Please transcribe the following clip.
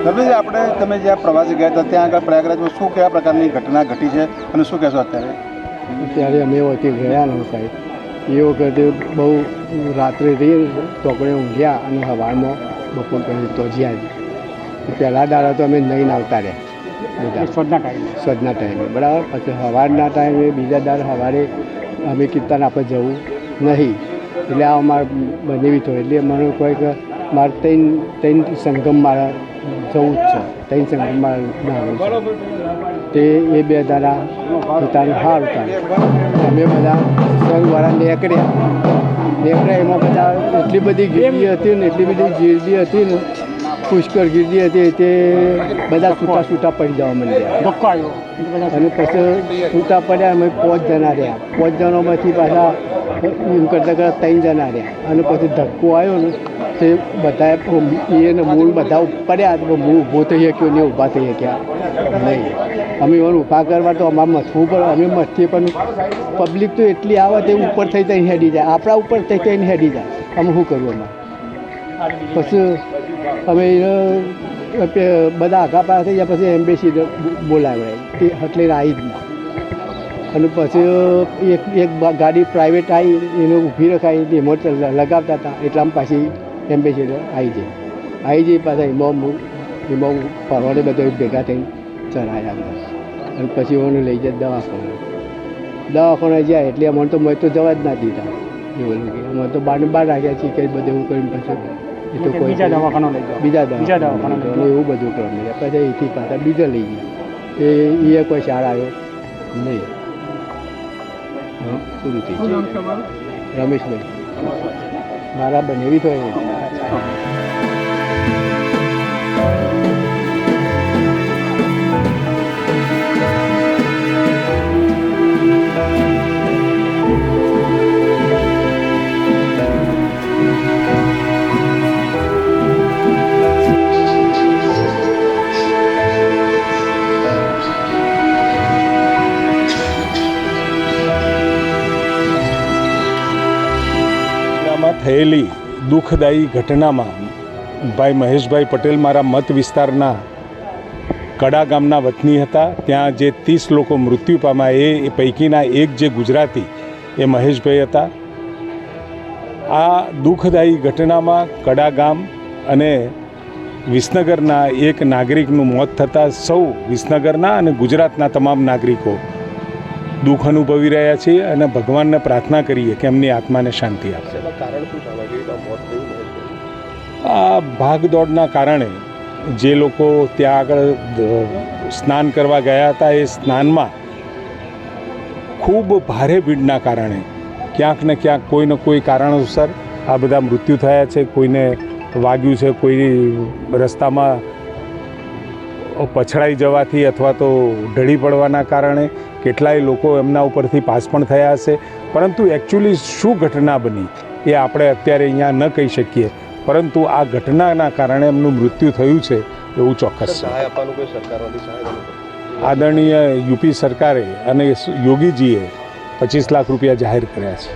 ધર્મેશ, તમે જ્યાં પ્રવાસે ગયા હતા ત્યાં આગળ પ્રયાગરાજમાં શું કયા પ્રકારની ઘટના ઘટી છે અને શું કહેશો અત્યારે અમે વચ્ચે ગયા ને સાહેબ, એ વખતે બહુ રાત્રે રહી ચોકડે ઊંઘ્યા અને સવારમાં બપોર પછી તો જ્યાં પહેલાં દાડા તો અમે નહીં આવતા રહ્યા સ્વજના ટાઈમે બરાબર. પછી સવારના ટાઈમે બીજા દાડા સવારે અમે કીર્તન આપણે જવું નહીં, એટલે આ અમારે બનેવી થયો. એટલે મને કોઈ કે મારે ત્રણ સંગમ મારા જવું જ છે, ત્રણ સંગમ મારે નાનું છે. તે એ બે દાડા પોતાનું સારું કાઢ્યું. અમે બધા સંઘવાળા નીકળ્યા એમાં બધા એટલી બધી ગીરદી હતી ને એટલી બધી ગીરદી હતી ને પુષ્કળ ગીરદી હતી તે બધા છૂટા પડી જવા માંડ્યા. અને પછી છૂટા પડ્યા અમે 5 જણા રહ્યા. 5 જણામાંથી પાછા એમ કરતાં 3 જણા રહ્યા. અને પછી ધક્કો આવ્યો ને તે બધા એને મૂળ બધા પડ્યા તો મૂળ ઊભો થઈ શક્યો ને ઊભા થઈ શક્યા નહીં. અમે એને ઊભા કરવા તો અમારે મથવું પડે. અમે મથીએ પણ પબ્લિક તો એટલી આવે તે ઉપર થઈ જઈને હેડી જાય, આપણા ઉપર થઈ જઈને હેડી જાય. અમે શું કરવું એમાં? પછી અમે બધા આગા પાછા થઈ ગયા. પછી એમ્બેસી બોલાવ્યા તે એટલે આવી જ ના. અને પછી એક ગાડી પ્રાઇવેટ આવી એને ઊભી રખાઈ એમાં લગાવતા હતા એટલામાં પાછી એમ્બેસેડર આવી જઈ પાછા એમાં પરવાડે બધા ભેગા થઈને ચડાયા. અને પછી એને લઈ જાય દવાખાને જાય. એટલે અમને તો મેં તો જવા જ ના દીધા. એ બોલું કે અમે તો બહાર રાખ્યા છીએ કે બધું એવું કરીને પછી એ તો કોઈ બીજા દવાખાના એવું બધું કરવા પછી અહીંથી પાછા બીજા લઈ ગયા. એ કોઈ સારા આવ્યો નહીં. પૂરું થઈ ગયું. રમેશભાઈ મારા બનેવી તો થયેલી દુઃખદાયી ઘટનામાં ભાઈ મહેશભાઈ પટેલ મારા મત વિસ્તારના કડા ગામના વતની હતા. ત્યાં જે 30 લોકો મૃત્યુ પામ્યા એ પૈકીના એક જે ગુજરાતી એ મહેશભાઈ હતા. આ દુઃખદાયી ઘટનામાં કડા ગામ અને વિસનગરના એક નાગરિકનું મોત થતાં સૌ વિસનગરના અને ગુજરાતના તમામ નાગરિકો દુઃખ અનુભવી રહ્યા છીએ અને ભગવાનને પ્રાર્થના કરીએ કે એમની આત્માને શાંતિ આપશે. આ ભાગદોડના કારણે જે લોકો ત્યાં આગળ સ્નાન કરવા ગયા હતા એ સ્નાનમાં ખૂબ ભારે ભીડના કારણે ક્યાંક ને ક્યાંક કોઈને કોઈ કારણોસર આ બધા મૃત્યુ થયા છે. કોઈને વાગ્યું છે, કોઈ રસ્તામાં પછડાઈ જવાથી અથવા તો ઢળી પડવાના કારણે કેટલાય લોકો એમના ઉપરથી પાસ પણ થયા હશે. પરંતુ એકચ્યુઅલી શું ઘટના બની એ આપણે અત્યારે અહીંયા ન કહી શકીએ, પરંતુ આ ઘટનાના કારણે એમનું મૃત્યુ થયું છે એવું ચોક્કસ છે. આદરણીય યુપી સરકારે અને યોગીજીએ 25 લાખ રૂપિયા જાહેર કર્યા છે.